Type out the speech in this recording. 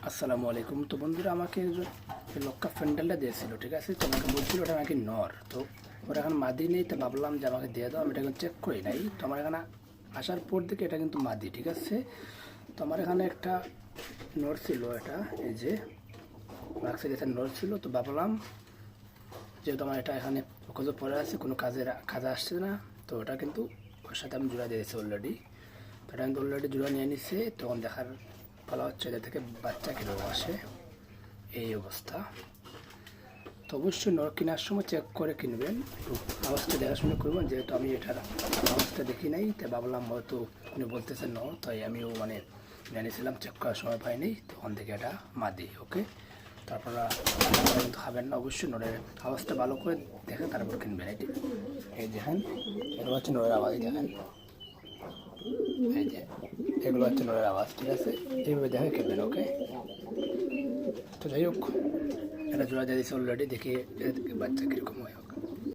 আসসালামু আলাইকুম। তো বন্ধুরা আমাকে লক্কা ফ্যান্ডেলটা দিয়েছিল, ঠিক আছে। তো আমাকে বলছিল ওটা নাকি নর, তো ওরা এখন মাদি নেই, তো ভাবলাম যে আমাকে দিয়ে দাও, আমি এটা চেক করি নাই। তো আমার এখানে আসার পর থেকে এটা কিন্তু মাদি, ঠিক আছে। তো আমার এখানে একটা নর ছিল, এটা এই যে মার্কসের কাছে নর ছিল। তো ভাবলাম যেহেতু আমার এটা এখানে কত পরে আছে, কোনো কাজে আসছে না, তো ওটা কিন্তু ওর সাথে আমি জোড়া দিয়েছি অলরেডি। তো এটা কিন্তু অলরেডি জোড়া নিয়ে নিচ্ছে। তখন দেখার ভালো হচ্ছে এদের থেকে বাচ্চা কীভাবে আসে, এই অবস্থা। তো অবশ্যই নর কেনার সময় চেক করে কিনবেন, একটু আওয়াজটা দেখাশোনা করবেন। যেহেতু আমি এটার আওয়াজটা দেখি নাই, তাই ভাবলাম হয়তো উনি বলতেছেন ন, তাই আমিও জেনেছিলাম, চেক করার সময় পাইনি, তখন থেকে এটা মাদি। ওকে, তারপর কিন্তু খাবেন না, অবশ্যই নরের আওয়াজটা ভালো করে দেখে তারপর কিনবেন। এটি এই দেখেন, এগুলো হচ্ছে নরের আওয়াজ, দেখেন এই যে এগুলো হচ্ছে নরের আওয়াজ, ঠিক আছে। এইভাবে দেখে কিনবেন। ওকে, তো যাই হোক, এটা জোড়া দিয়ে দিচ্ছে অলরেডি, দেখি বাচ্চা কীরকম হয়।